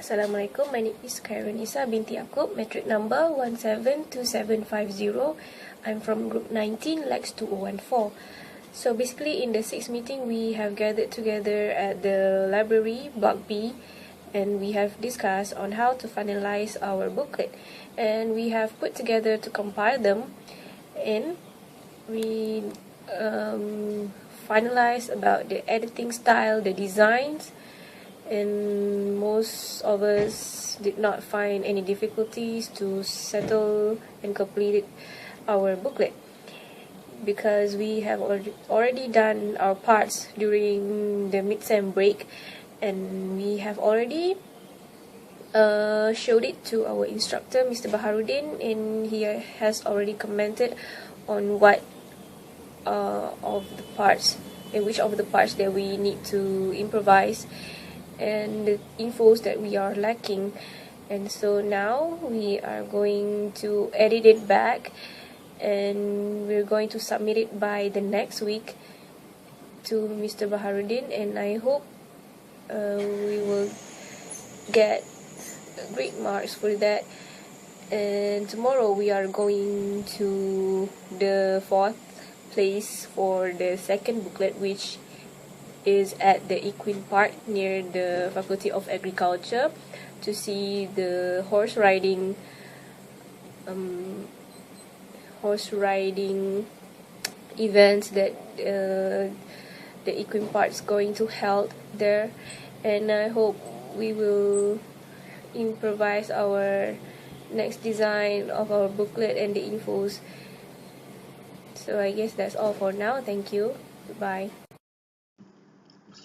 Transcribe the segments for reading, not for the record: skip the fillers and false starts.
Assalamualaikum, my name is Khairun Isa binti Yaakob, metric number 172750. I'm from group 19, Lex 2014. So basically in the 6th meeting, we have gathered together at the library, Block B, and we have discussed on how to finalize our booklet. And we have put together to compile them, and we finalized about the editing style, the designs, and most of us did not find any difficulties to settle and complete our booklet because we have already done our parts during the mid-sem break, and we have already showed it to our instructor, Mr. Baharudin, and he has already commented on what of the parts and which of the parts that we need to improvise and the infos that we are lacking. And so now we are going to edit it back, and we're going to submit it by the next week to Mr. Baharudin, and I hope we will get great marks for that. And tomorrow we are going to the 4th place for the second booklet, which is at the Equine Park near the Faculty of Agriculture, to see the horse riding events that the Equine Park is going to held there. And I hope we will improvise our next design of our booklet and the infos. So I guess that's all for now. Thank you. Goodbye.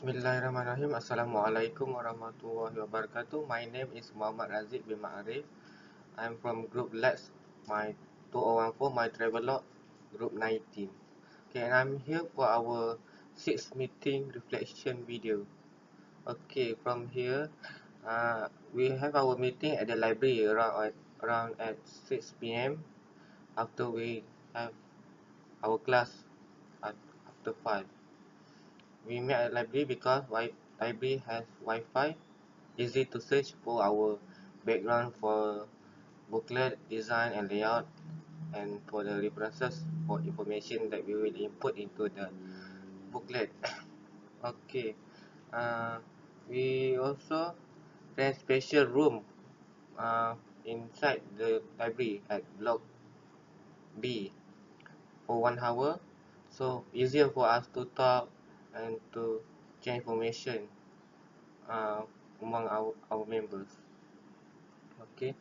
Bismillahirrahmanirrahim. Assalamualaikum warahmatullahi wabarakatuh. My name is Muhammad Razik bin Ma'arif. I'm from group Lex, my 2014, my travelog, group 19. Okay, and I'm here for our 6th meeting reflection video. Okay, from here, we have our meeting at the library around at 6 p.m. after we have our class after 5. We met at library because library has Wi-Fi, easy to search for our background for booklet design and layout, and for the references for information that we will input into the booklet. Okay, we also rent special room inside the library at block B for 1 hour, so easier for us to talk and to share information among our members. Okay,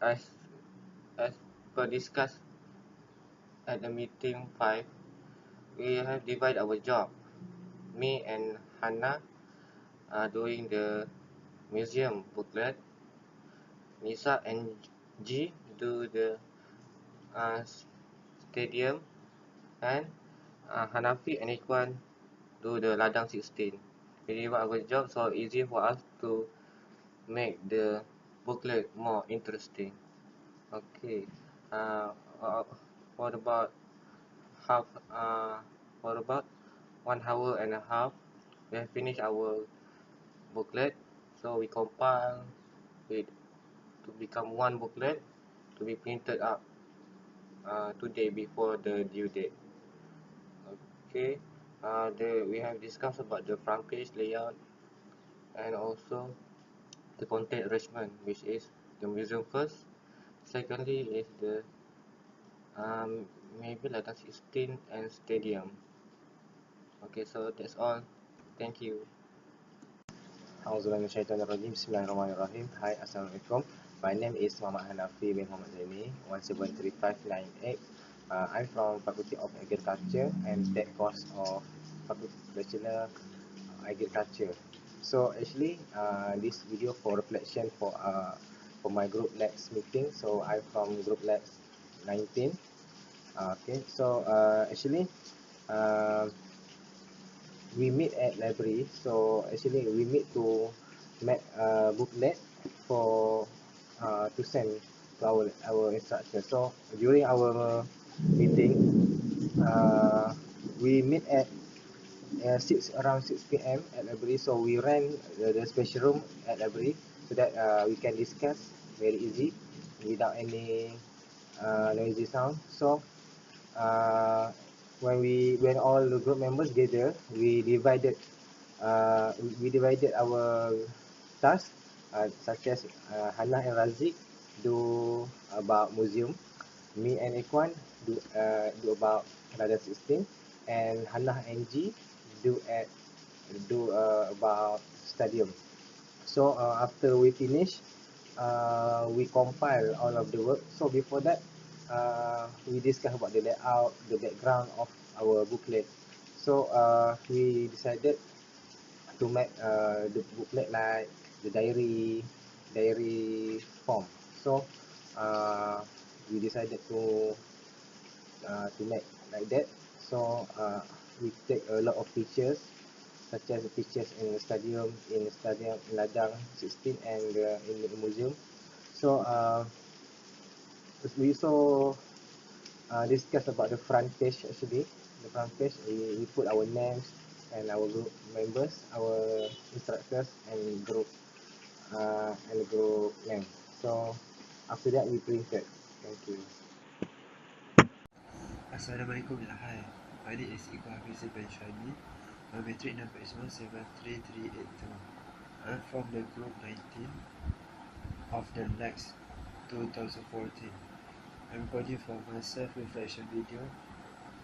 as per discussed at the meeting 5, we have divided our job. Me and Hannah are doing the museum booklet. Nisa and G do the stadium, and Hanafi and Ikhwan do the Ladang 16. We divide our job so easy for us to make the booklet more interesting. Okay, for about 1 hour and a half, we have finished our booklet. So we compile it to become one booklet to be printed up today before the due date. Okay, we have discussed about the front page layout and also the content arrangement, which is the museum first. Secondly is the maybe like 16 and stadium. Okay, so that's all. Thank you. Auzubillahiminasyaitonirrajim. Bismillahirrahmanirrahim. Hi, Assalamualaikum. My name is Muhammad Hanafi bin Muhammad Zaini, 173598. I'm from Faculty of Agriculture and take course of Bachelor Agriculture. So actually, this video for reflection for my group Lex meeting. So I'm from group Lex 19. Okay, so actually, we meet at library. So actually we meet to make a booklet for to send to our instructor. So during our meeting, we meet at around 6 p.m. at library. So we rent the special room at library so that we can discuss very easy without any noisy sound. So uh, when all the group members gather, we divided our tasks, such as Hannah and Razik do about museum, me and Ekwan do about Radar 16, and Hannah and G do at do about stadium. So after we finish, we compile all of the work. So before that, we discuss about the layout, the background of our booklet. So we decided to make the booklet like the diary form. So we decided to make like that. So we take a lot of pictures, such as the pictures in the stadium, in Ladang 16, and in the museum. So we also discuss about the front page. Actually, the front page, we put our names and our group members, our instructors, and group name. So after that, we printed. Thank you. Assalamualaikum. Hi, my name is Iqbal Hafiz bin Shami. My metric number is 173382. I'm from the group 19 of the LEX 2014. I'm recording for my self-reflection video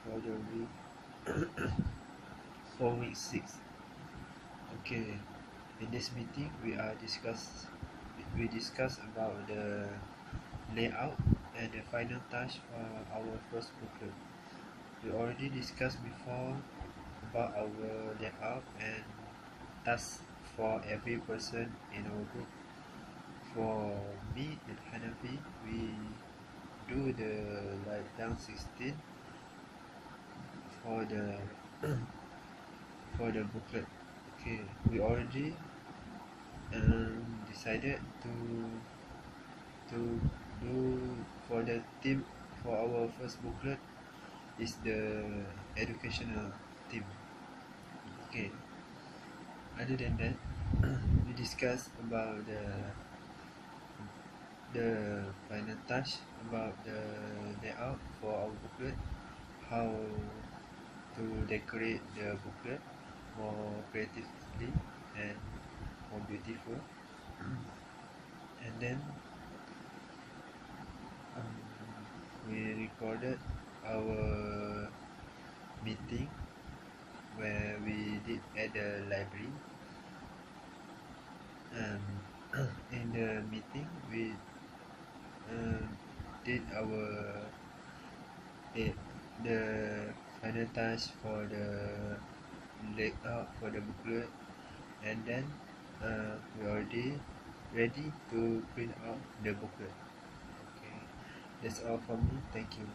for the week for week 6. Okay, in this meeting we discuss about the layout and the final touch for our first booklet. We already discussed before about our layout and tasks for every person in our group. For me and Hanafi, we do the down 16 for the for the booklet. Okay, we already decided to do for the theme for our first booklet is the educational theme. Okay, other than that, we discussed about the final touch about the layout for our booklet, how to decorate the booklet more creatively and more beautiful. And then we recorded our meeting where we did at the library. In the meeting we did the final touch for the layout for the booklet, and then we already ready to print out the booklet. Okay, that's all from me. Thank you.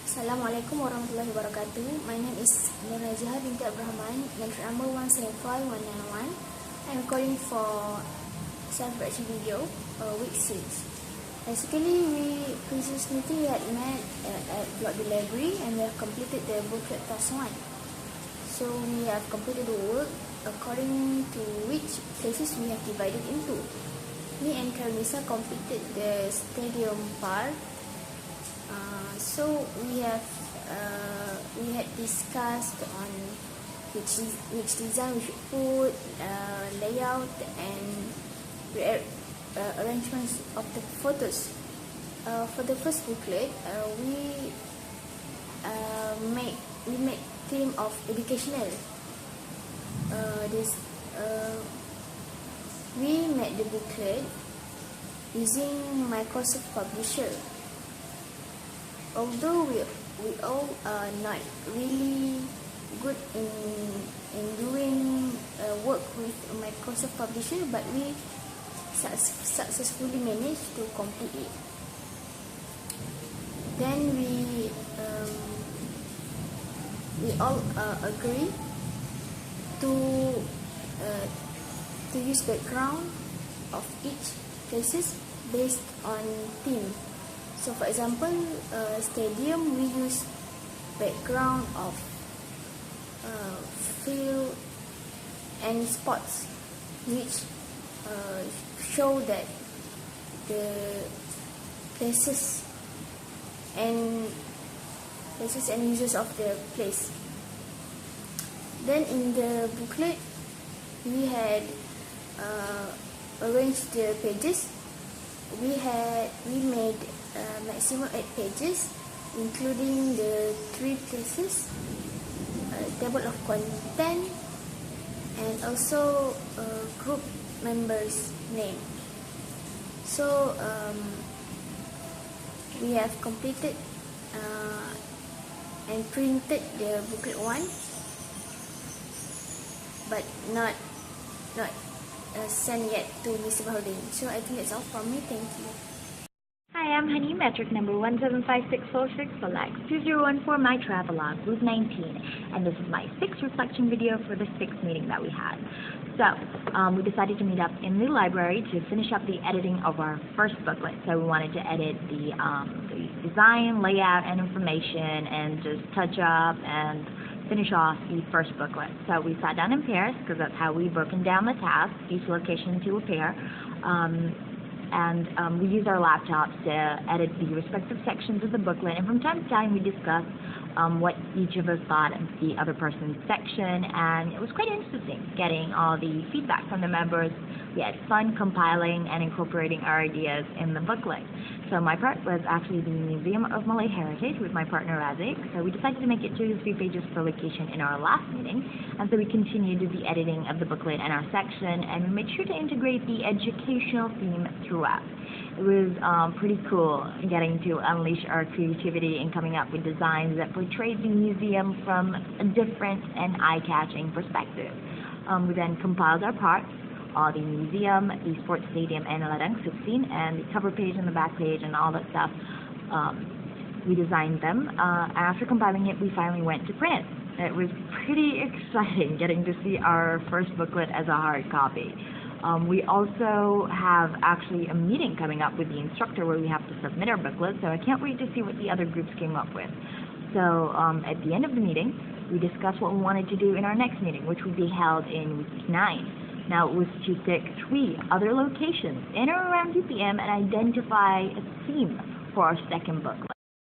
Assalamualaikum warahmatullahi wabarakatuh. My name is Nur Naziha binti Abrahman, metric number 175191. I'm calling for self-reflection video, week 6. Basically, previous meeting we had met at Block the Library, and we have completed the booklet task 1. So we have completed the work according to which places we have divided into. Me and Karimisa completed the stadium part. So we had discussed on which design we should put, layout, and arrangements of the photos. For the first booklet, we made theme of educational. We made the booklet using Microsoft Publisher. Although we all are not really good in doing work with Microsoft Publisher, but we successfully managed to complete it. Then we all agree to use background of each places based on theme. So for example, stadium we use background of field and spots, which show that the places and uses of the place. Then in the booklet, we had arranged the pages. We made maximum 8 pages, including the 3 places, table of content, and also group members' name. So we have completed and printed the booklet 1, but not sent yet to Mr. Baharudin. So I think that's all from me. Thank you. Hi, I'm Honey, metric number 175646, select 2014, my travelogue, group 19, and this is my 6th reflection video for the 6th meeting that we had. So, we decided to meet up in the library to finish up the editing of our first booklet. So we wanted to edit the design, layout, and information, and just touch up and finish off the first booklet. So we sat down in pairs, because that's how we've broken down the task, each location to a pair. We use our laptops to edit the respective sections of the booklet, and from time to time we discuss what each of us thought of the other person's section, and it was quite interesting getting all the feedback from the members. We had fun compiling and incorporating our ideas in the booklet. So my part was actually the Museum of Malay Heritage with my partner Razik. So we decided to make it 2 to 3 pages per location in our last meeting, and so we continued the editing of the booklet and our section, and we made sure to integrate the educational theme throughout. It was pretty cool getting to unleash our creativity and coming up with designs that portrayed the museum from a different and eye-catching perspective. We then compiled our parts, the museum, the sports stadium, and Ladang 16, and the cover page and the back page and all that stuff. We designed them, and after compiling it, we finally went to print it. It was pretty exciting getting to see our first booklet as a hard copy. We also have actually a meeting coming up with the instructor where we have to submit our booklet, so I can't wait to see what the other groups came up with. So at the end of the meeting, we discussed what we wanted to do in our next meeting, which would be held in week 9. Now, it was to pick 3 other locations in or around 2 p.m. and identify a theme for our second booklet.